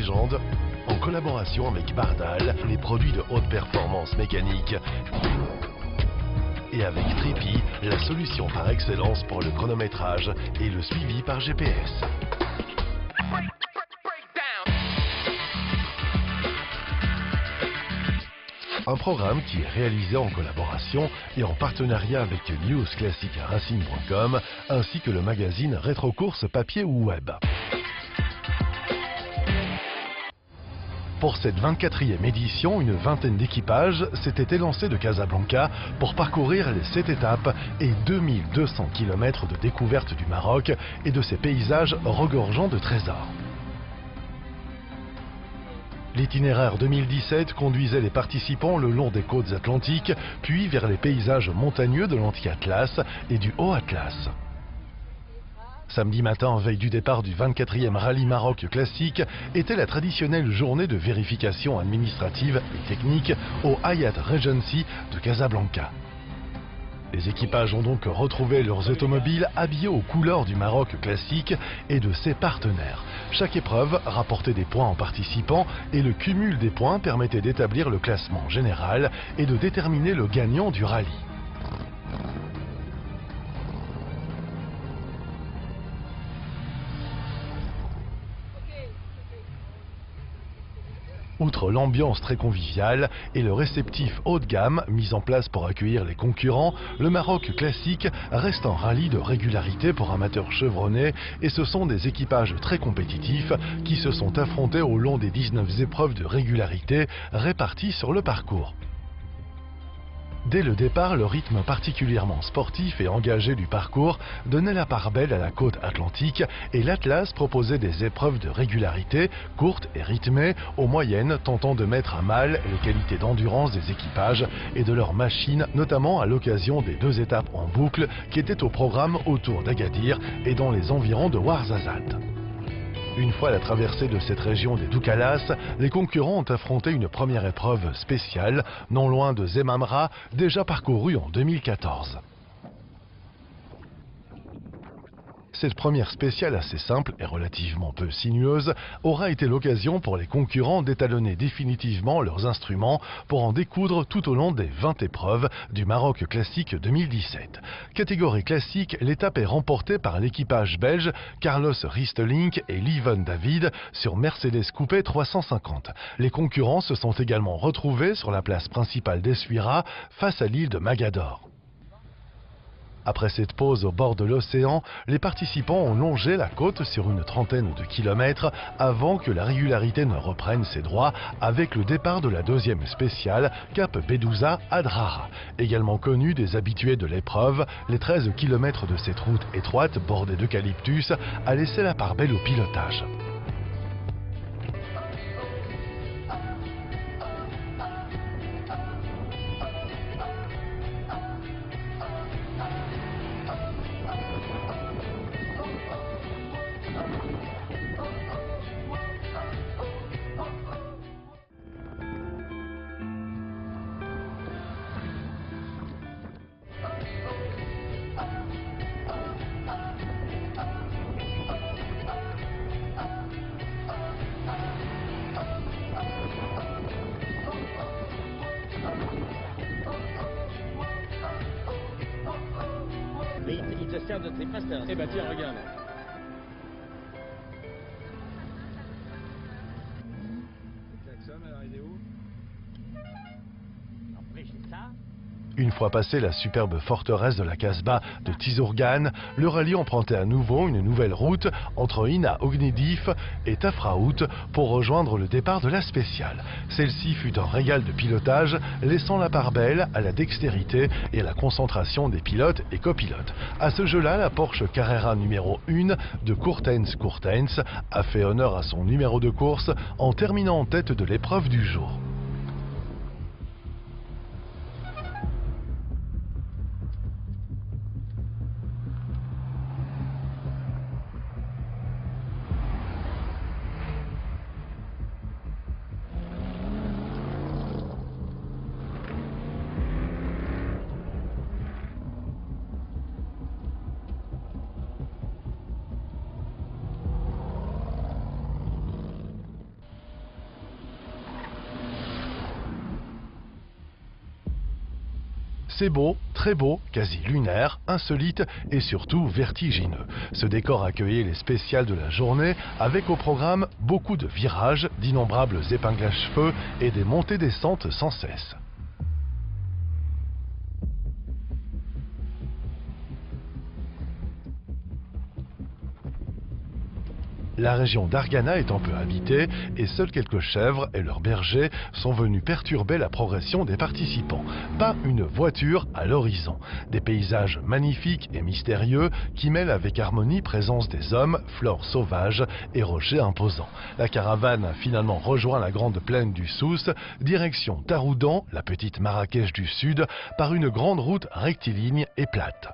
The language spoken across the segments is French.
légende, en collaboration avec Bardal, les produits de haute performance mécanique, et avec Trippy, la solution par excellence pour le chronométrage et le suivi par GPS. Un programme qui est réalisé en collaboration et en partenariat avec newsclassicracing.com ainsi que le magazine Rétrocourse papier ou web. Pour cette 24e édition, une vingtaine d'équipages s'étaient élancés de Casablanca pour parcourir les 7 étapes et 2200 km de découverte du Maroc et de ses paysages regorgeants de trésors. L'itinéraire 2017 conduisait les participants le long des côtes atlantiques, puis vers les paysages montagneux de l'Anti-Atlas et du Haut-Atlas. Samedi matin, veille du départ du 24e Rallye Maroc classique, était la traditionnelle journée de vérification administrative et technique au Hyatt Regency de Casablanca. Les équipages ont donc retrouvé leurs automobiles habillés aux couleurs du Maroc classique et de ses partenaires. Chaque épreuve rapportait des points en participant et le cumul des points permettait d'établir le classement général et de déterminer le gagnant du rallye. Outre l'ambiance très conviviale et le réceptif haut de gamme mis en place pour accueillir les concurrents, le Maroc classique reste un rallye de régularité pour amateurs chevronnés et ce sont des équipages très compétitifs qui se sont affrontés au long des 19 épreuves de régularité réparties sur le parcours. Dès le départ, le rythme particulièrement sportif et engagé du parcours donnait la part belle à la côte atlantique et l'Atlas proposait des épreuves de régularité, courtes et rythmées, aux moyennes tentant de mettre à mal les qualités d'endurance des équipages et de leurs machines, notamment à l'occasion des 2 étapes en boucle qui étaient au programme autour d'Agadir et dans les environs de Ouarzazate. Une fois la traversée de cette région des Doukalas, les concurrents ont affronté une première épreuve spéciale, non loin de Zemamra, déjà parcourue en 2014. Cette première spéciale assez simple et relativement peu sinueuse aura été l'occasion pour les concurrents d'étalonner définitivement leurs instruments pour en découdre tout au long des 20 épreuves du Maroc classique 2017. Catégorie classique, l'étape est remportée par l'équipage belge Carlos Ristelink et Lieven David sur Mercedes Coupé 350. Les concurrents se sont également retrouvés sur la place principale d'Essuira face à l'île de Magador. Après cette pause au bord de l'océan, les participants ont longé la côte sur une trentaine de kilomètres avant que la régularité ne reprenne ses droits avec le départ de la 2e spéciale Cap Bedouza Adrara. Également connu des habitués de l'épreuve, les 13 kilomètres de cette route étroite bordée d'eucalyptus a laissé la part belle au pilotage. Il te sert de tripasteur. Eh ben tiens, regarde. Le klaxon, alors il est où? Après, j'ai ça. Une fois passée la superbe forteresse de la Casbah de Tizourgan, le rallye empruntait à nouveau une nouvelle route entre Ina Ognedif et Tafraout pour rejoindre le départ de la spéciale. Celle-ci fut un régal de pilotage, laissant la part belle à la dextérité et à la concentration des pilotes et copilotes. À ce jeu-là, la Porsche Carrera numéro 1 de Courtens a fait honneur à son numéro de course en terminant en tête de l'épreuve du jour. C'est beau, très beau, quasi lunaire, insolite et surtout vertigineux. Ce décor accueillait les spéciales de la journée avec au programme beaucoup de virages, d'innombrables épingles à cheveux et des montées-descentes sans cesse. La région d'Argana étant peu habitée et seuls quelques chèvres et leurs bergers sont venus perturber la progression des participants. Pas une voiture à l'horizon. Des paysages magnifiques et mystérieux qui mêlent avec harmonie présence des hommes, flore sauvage et rochers imposants. La caravane a finalement rejoint la grande plaine du Souss, direction Taroudan, la petite Marrakech du Sud, par une grande route rectiligne et plate.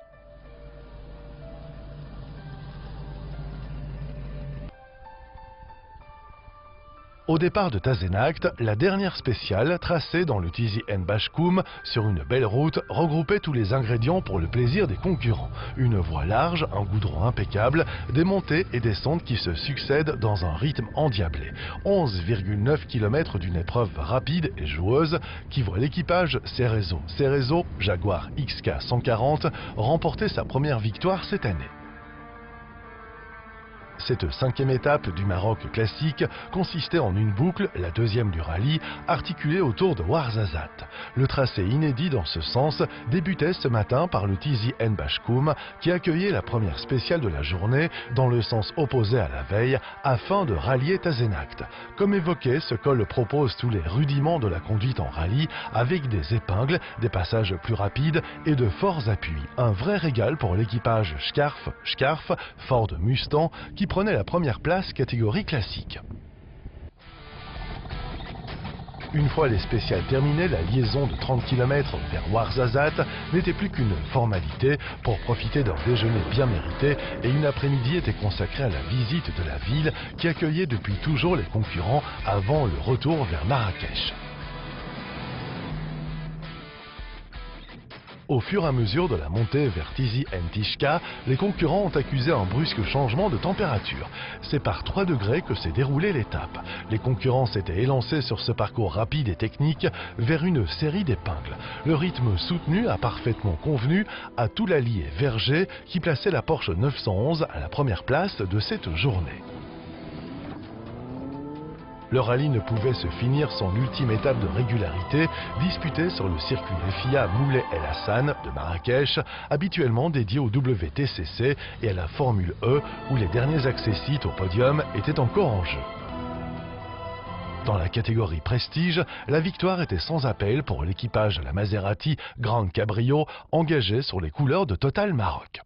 Au départ de Tazenact, la dernière spéciale, tracée dans le Tizi En Bachkoum, sur une belle route, regroupait tous les ingrédients pour le plaisir des concurrents. Une voie large, un goudron impeccable, des montées et descentes qui se succèdent dans un rythme endiablé. 11,9 km d'une épreuve rapide et joueuse qui voit l'équipage Cerezo Jaguar XK 140 remporter sa première victoire cette année. Cette cinquième étape du Maroc classique consistait en une boucle, la deuxième du rallye, articulée autour de Ouarzazate. Le tracé inédit dans ce sens débutait ce matin par le Tizi En Bachkoum qui accueillait la première spéciale de la journée dans le sens opposé à la veille afin de rallier Tazenact. Comme évoqué, ce col propose tous les rudiments de la conduite en rallye avec des épingles, des passages plus rapides et de forts appuis. Un vrai régal pour l'équipage Scarf, Ford Mustang qui prenait la première place catégorie classique. Une fois les spéciales terminées, la liaison de 30 km vers Ouarzazate n'était plus qu'une formalité pour profiter d'un déjeuner bien mérité et une après-midi était consacrée à la visite de la ville qui accueillait depuis toujours les concurrents avant le retour vers Marrakech. Au fur et à mesure de la montée vers Tizi En Tishka, les concurrents ont accusé un brusque changement de température. C'est par 3 degrés que s'est déroulée l'étape. Les concurrents s'étaient élancés sur ce parcours rapide et technique vers une série d'épingles. Le rythme soutenu a parfaitement convenu à Toulali et Verger qui plaçaient la Porsche 911 à la première place de cette journée. Le rallye ne pouvait se finir sans l'ultime étape de régularité disputée sur le circuit FIA Moulay El Hassan de Marrakech, habituellement dédié au WTCC et à la Formule E où les derniers accessites au podium étaient encore en jeu. Dans la catégorie prestige, la victoire était sans appel pour l'équipage à la Maserati Grande Cabrio engagé sur les couleurs de Total Maroc.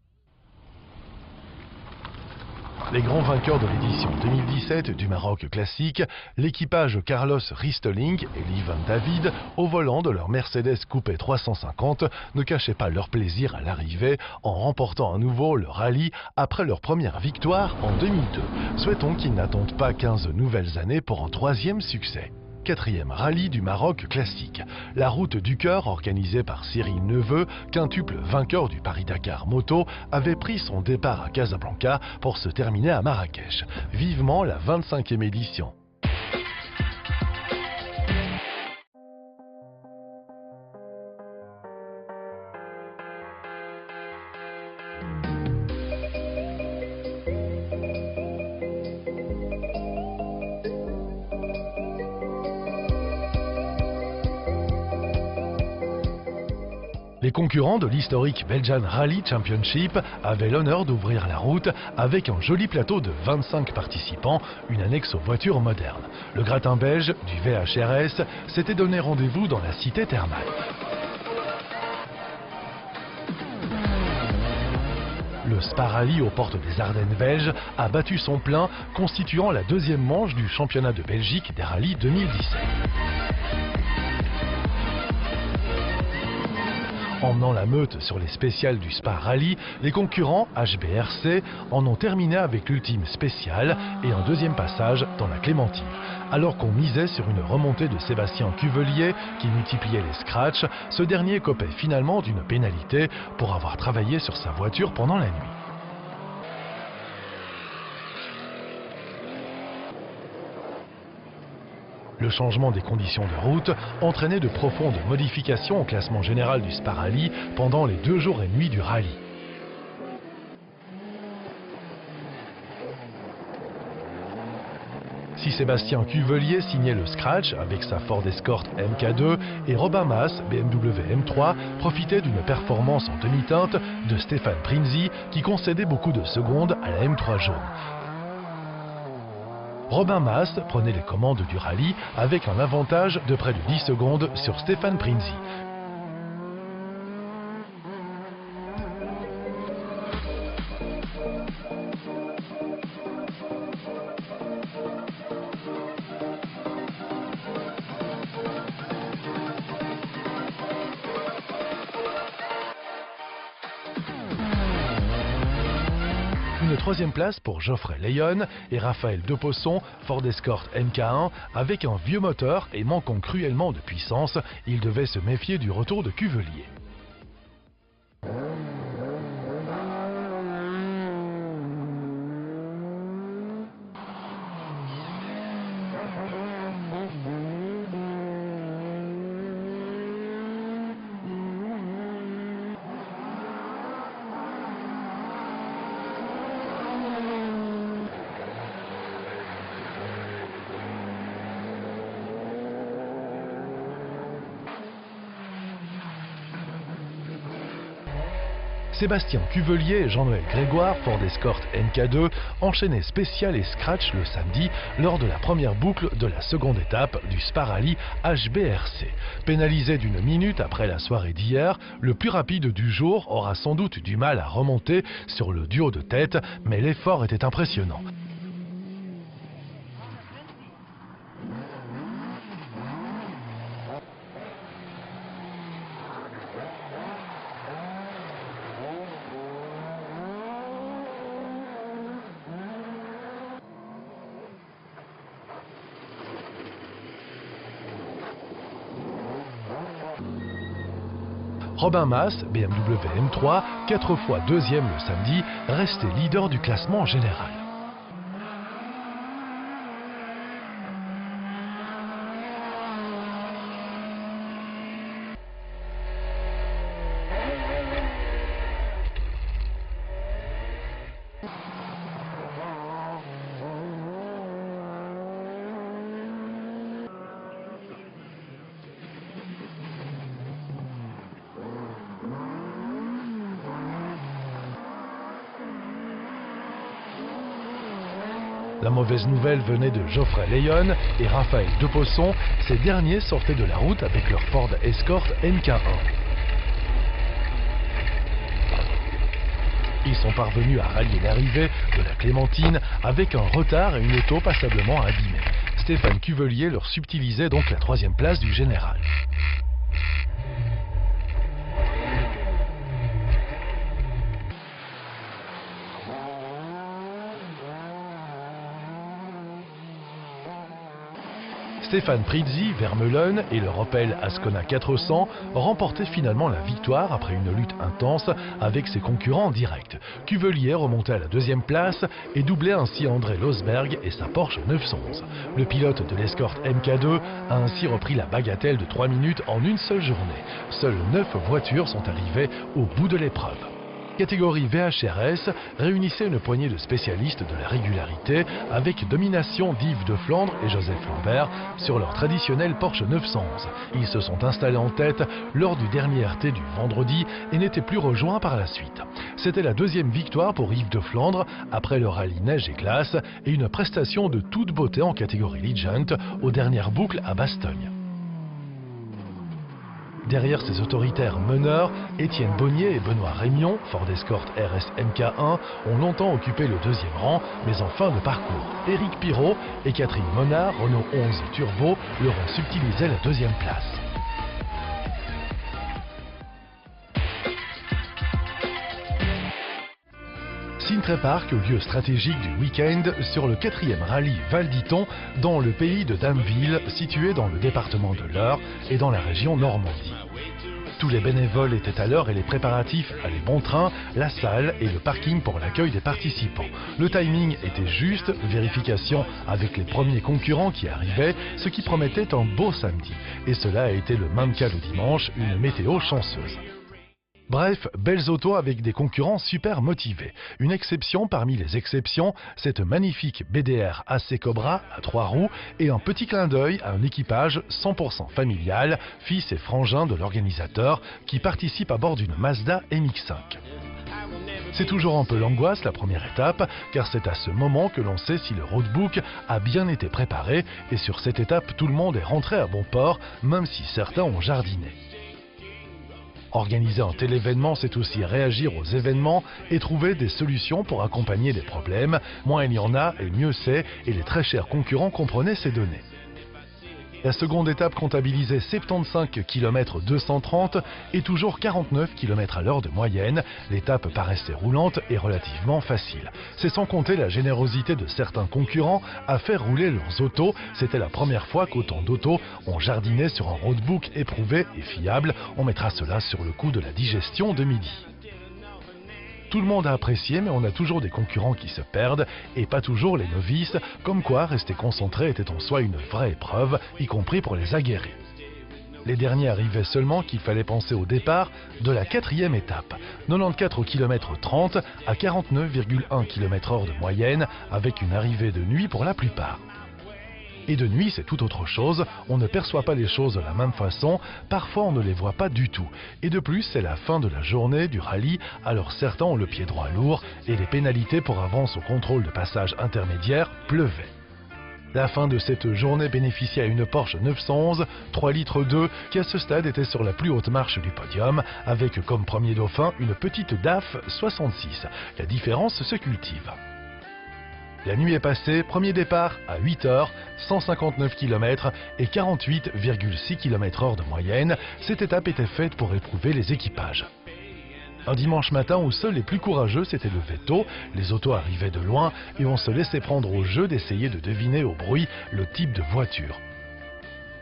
Les grands vainqueurs de l'édition 2017 du Maroc classique, l'équipage Carlos Ristling et Livan David, au volant de leur Mercedes Coupé 350, ne cachaient pas leur plaisir à l'arrivée en remportant à nouveau le rallye après leur première victoire en 2002. Souhaitons qu'ils n'attendent pas 15 nouvelles années pour un troisième succès. 4e rallye du Maroc classique. La route du cœur, organisée par Cyril Neveu, quintuple vainqueur du Paris-Dakar Moto, avait pris son départ à Casablanca pour se terminer à Marrakech. Vivement la 25e édition. Les concurrents de l'historique Belgian Rally Championship avaient l'honneur d'ouvrir la route avec un joli plateau de 25 participants, une annexe aux voitures modernes. Le gratin belge du VHRS s'était donné rendez-vous dans la cité thermale. Le Spa Rally aux portes des Ardennes belges a battu son plein, constituant la deuxième manche du championnat de Belgique des rallyes 2017. Emmenant la meute sur les spéciales du Spa Rally, les concurrents HBRC en ont terminé avec l'ultime spéciale et un deuxième passage dans la Clémentine. Alors qu'on misait sur une remontée de Sébastien Cuvelier qui multipliait les scratchs, ce dernier copait finalement d'une pénalité pour avoir travaillé sur sa voiture pendant la nuit. Le changement des conditions de route entraînait de profondes modifications au classement général du Spa Rally pendant les 2 jours et nuits du rallye. Si Sébastien Cuvelier signait le scratch avec sa Ford Escort MK2 et Robin Maas, BMW M3, profitait d'une performance en demi-teinte de Stéphane Prinzi qui concédait beaucoup de secondes à la M3 jaune. Robin Maas prenait les commandes du rallye avec un avantage de près de 10 secondes sur Stéphane Prinzi. Une 3e place pour Geoffrey Leyon et Raphaël Deposson, Ford Escort MK1, avec un vieux moteur et manquant cruellement de puissance, il devait se méfier du retour de Cuvelier. Sébastien Cuvelier et Jean-Noël Grégoire, Ford Escort MK2, enchaînaient spécial et scratch le samedi lors de la première boucle de la seconde étape du Spa Rally HBRC. Pénalisé d'1 minute après la soirée d'hier, le plus rapide du jour aura sans doute du mal à remonter sur le duo de tête, mais l'effort était impressionnant. Robin Maas, BMW M3, 4 fois 2e le samedi, restait leader du classement général. La mauvaise nouvelle venait de Geoffrey Leyon et Raphaël Deposson. Ces derniers sortaient de la route avec leur Ford Escort MK1. Ils sont parvenus à rallier l'arrivée de la Clémentine avec un retard et une auto passablement abîmée. Stéphane Cuvelier leur subtilisait donc la 3e place du général. Stéphane Prizzi, Vermeulen et leur Opel Ascona 400 remportaient finalement la victoire après une lutte intense avec ses concurrents directs. Cuvelier remontait à la 2e place et doublait ainsi André Losberg et sa Porsche 911. Le pilote de l'Escort MK2 a ainsi repris la bagatelle de 3 minutes en une seule journée. Seules 9 voitures sont arrivées au bout de l'épreuve. Catégorie VHRS réunissait une poignée de spécialistes de la régularité avec domination d'Yves de Flandre et Joseph Lambert sur leur traditionnel Porsche 911. Ils se sont installés en tête lors du dernier RT du vendredi et n'étaient plus rejoints par la suite. C'était la 2e victoire pour Yves de Flandre après le rallye neige et glace et une prestation de toute beauté en catégorie Legend aux dernières boucles à Bastogne. Derrière ces autoritaires meneurs, Étienne Bonnier et Benoît Rémion, Ford Escort RS MK1, ont longtemps occupé le 2e rang, mais en fin de parcours. Éric Pirot et Catherine Monard, Renault 11 Turbo, leur ont subtilisé la 2e place. Sintré Park, lieu stratégique du week-end, sur le 4e rallye Val d'Iton, dans le pays de Dameville, situé dans le département de l'Eure et dans la région Normandie. Tous les bénévoles étaient à l'heure et les préparatifs allaient bon train, la salle et le parking pour l'accueil des participants. Le timing était juste, vérification avec les premiers concurrents qui arrivaient, ce qui promettait un beau samedi. Et cela a été le même cas le dimanche, une météo chanceuse. Bref, belles autos avec des concurrents super motivés. Une exception parmi les exceptions, cette magnifique BDR AC Cobra à 3 roues et un petit clin d'œil à un équipage 100% familial, fils et frangin de l'organisateur, qui participe à bord d'une Mazda MX-5. C'est toujours un peu l'angoisse la première étape, car c'est à ce moment que l'on sait si le roadbook a bien été préparé, et sur cette étape tout le monde est rentré à bon port, même si certains ont jardiné. Organiser un tel événement, c'est aussi réagir aux événements et trouver des solutions pour accompagner les problèmes. Moins il y en a, et mieux c'est, et les très chers concurrents comprenaient ces données. La seconde étape comptabilisait 75 km 230 et toujours 49 km à l'heure de moyenne. L'étape paraissait roulante et relativement facile. C'est sans compter la générosité de certains concurrents à faire rouler leurs autos. C'était la première fois qu'autant d'autos ont jardiné sur un roadbook éprouvé et fiable. On mettra cela sur le coup de la digestion de midi. Tout le monde a apprécié, mais on a toujours des concurrents qui se perdent, et pas toujours les novices, comme quoi rester concentré était en soi une vraie épreuve, y compris pour les aguerris. Les derniers arrivaient seulement qu'il fallait penser au départ de la quatrième étape, 94 km 30 à 49,1 km/h de moyenne, avec une arrivée de nuit pour la plupart. Et de nuit, c'est tout autre chose, on ne perçoit pas les choses de la même façon, parfois on ne les voit pas du tout. Et de plus, c'est la fin de la journée du rallye, alors certains ont le pied droit lourd, et les pénalités pour avance au contrôle de passage intermédiaire pleuvaient. La fin de cette journée bénéficiait à une Porsche 911 3 litres 2 qui à ce stade était sur la plus haute marche du podium, avec comme premier dauphin une petite DAF 66. La différence se cultive. La nuit est passée, premier départ à 8h, 159 km et 48,6 km/h de moyenne. Cette étape était faite pour éprouver les équipages. Un dimanche matin où seuls les plus courageux s'étaient levés tôt, les autos arrivaient de loin et on se laissait prendre au jeu d'essayer de deviner au bruit le type de voiture.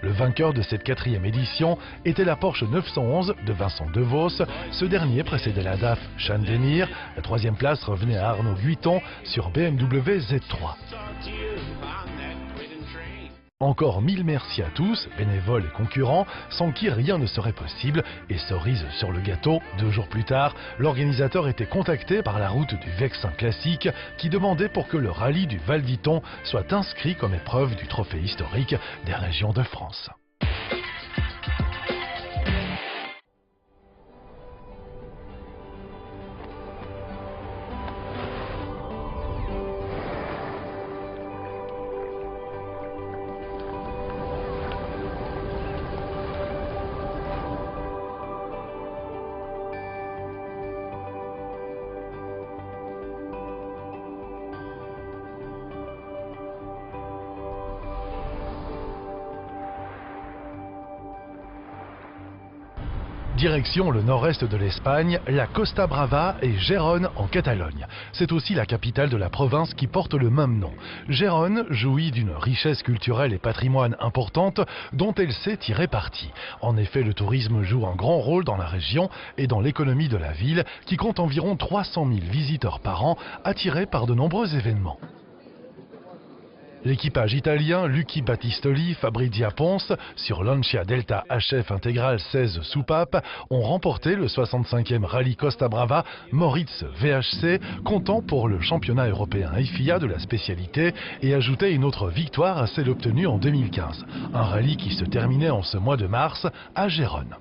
Le vainqueur de cette quatrième édition était la Porsche 911 de Vincent Devos. Ce dernier précédait la DAF Chandemire. La troisième place revenait à Arnaud Guiton sur BMW Z3. Encore mille merci à tous, bénévoles et concurrents, sans qui rien ne serait possible. Et cerise sur le gâteau, 2 jours plus tard, l'organisateur était contacté par la route du Vexin Classique qui demandait pour que le rallye du Val d'Iton soit inscrit comme épreuve du trophée historique des régions de France. Direction le nord-est de l'Espagne, la Costa Brava et Gérone en Catalogne. C'est aussi la capitale de la province qui porte le même nom. Gérone jouit d'une richesse culturelle et patrimoine importante dont elle sait tirer parti. En effet, le tourisme joue un grand rôle dans la région et dans l'économie de la ville qui compte environ 300 000 visiteurs par an attirés par de nombreux événements. L'équipage italien Lucky Battistoli, Fabrizia Pons, sur Lancia Delta HF intégrale 16 soupapes, ont remporté le 65e rallye Costa Brava Moritz VHC, comptant pour le championnat européen FIA de la spécialité et ajouté une autre victoire à celle obtenue en 2015. Un rallye qui se terminait en ce mois de mars à Gérone.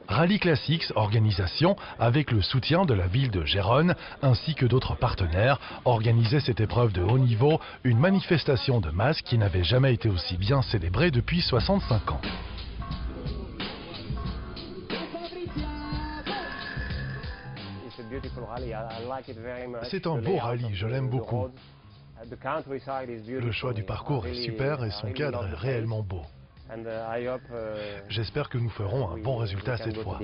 Rally Classics Organisation, avec le soutien de la ville de Gérone ainsi que d'autres partenaires, organisait cette épreuve de haut niveau, une manifestation de masse qui n'avait jamais été aussi bien célébrée depuis 65 ans. C'est un beau rallye, je l'aime beaucoup. Le choix du parcours est super et son cadre est réellement beau. J'espère que nous ferons un bon résultat cette fois.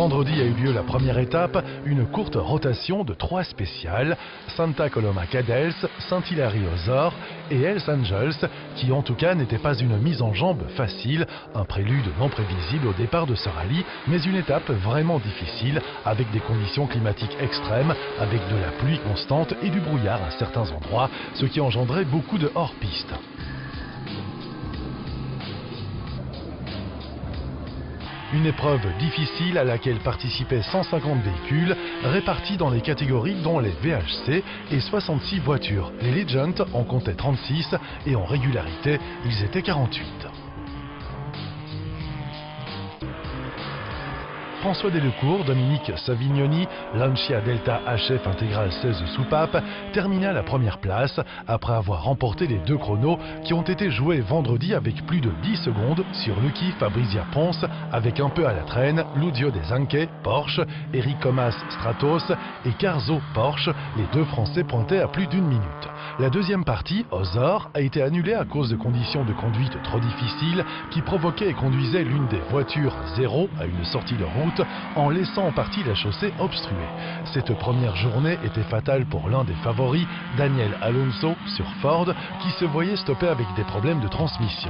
Vendredi a eu lieu la première étape, une courte rotation de 3 spéciales, Santa Coloma Cadels, Saint-Hilary aux Ors et Hells Angels, qui en tout cas n'était pas une mise en jambe facile, un prélude non prévisible au départ de ce rallye, mais une étape vraiment difficile, avec des conditions climatiques extrêmes, avec de la pluie constante et du brouillard à certains endroits, ce qui engendrait beaucoup de hors-piste. Une épreuve difficile à laquelle participaient 150 véhicules répartis dans les catégories dont les VHC et 66 voitures. Les Legends en comptaient 36 et en régularité, ils étaient 48. François Delecourt, Dominique Savignoni, Lancia Delta HF Intégrale 16 soupapes termina la première place après avoir remporté les 2 chronos qui ont été joués vendredi avec plus de 10 secondes sur Lucky Fabrizia Ponce avec un peu à la traîne Lucio des Anke Porsche, Eric Comas Stratos et Carzo Porsche. Les 2 Français pointaient à plus d'1 minute. La deuxième partie, aux Ors, a été annulée à cause de conditions de conduite trop difficiles qui provoquaient et conduisaient l'une des voitures 0 à une sortie de route en laissant en partie la chaussée obstruée. Cette première journée était fatale pour l'un des favoris, Daniel Alonso sur Ford, qui se voyait stopper avec des problèmes de transmission.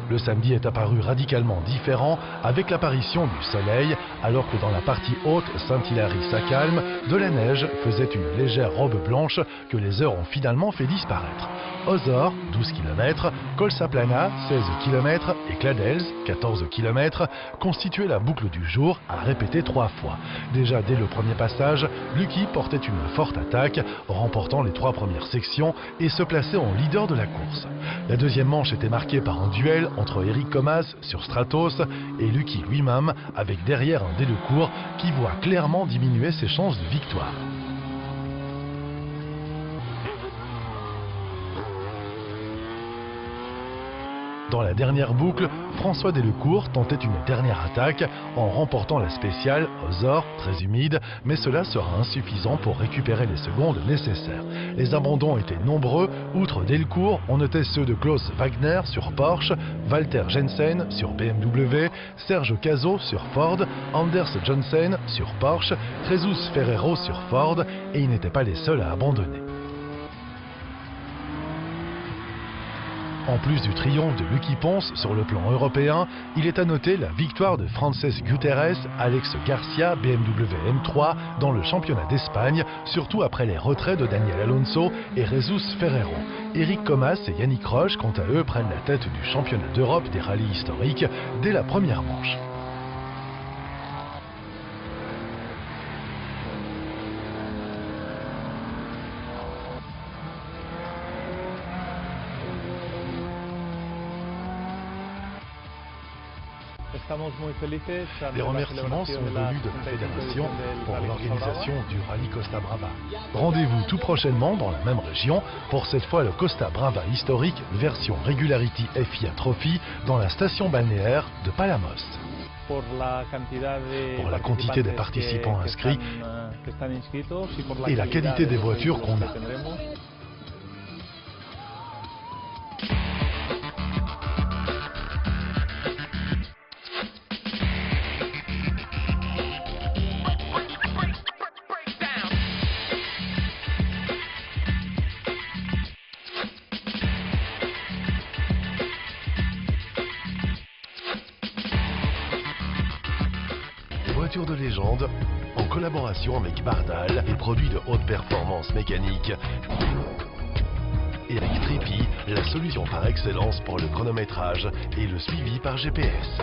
Le samedi est apparu radicalement différent avec l'apparition du soleil, alors que dans la partie haute, Saint-Hilary s'accalme, de la neige faisait une légère robe blanche que les heures ont finalement fait disparaître. Ozor, 12 km, Colsaplana, 16 km et Cladels, 14 km, constituaient la boucle du jour à répéter 3 fois. Déjà dès le premier passage, Lucky portait une forte attaque, remportant les 3 premières sections et se plaçait en leader de la course. La deuxième manche était marquée par un duel entre Eric Comas sur Stratos et Lucky lui-même, avec derrière un Delecourt qui voit clairement diminuer ses chances de victoire. Dans la dernière boucle, François Delecourt tentait une dernière attaque en remportant la spéciale aux Ors, très humide, mais cela sera insuffisant pour récupérer les secondes nécessaires. Les abandons étaient nombreux. Outre Delecourt, on notait ceux de Klaus Wagner sur Porsche, Walter Jensen sur BMW, Serge Cazot sur Ford, Anders Johnsen sur Porsche, Jesus Ferrero sur Ford, et ils n'étaient pas les seuls à abandonner. En plus du triomphe de Lucky Ponce sur le plan européen, il est à noter la victoire de Frances Guterres, Alex Garcia, BMW M3 dans le championnat d'Espagne, surtout après les retraits de Daniel Alonso et Jesus Ferrero. Eric Comas et Yannick Roche, quant à eux, prennent la tête du championnat d'Europe des rallyes historiques dès la première manche. Les remerciements sont venus de la Fédération pour l'organisation du rallye Costa Brava. Rendez-vous tout prochainement dans la même région pour cette fois le Costa Brava historique version Regularity FIA Trophy dans la station balnéaire de Palamos. Pour la quantité des participants inscrits et la qualité des voitures qu'on a. Voiture de légende, en collaboration avec Bardal, les produits de haute performance mécanique, et avec Trippy, la solution par excellence pour le chronométrage et le suivi par GPS.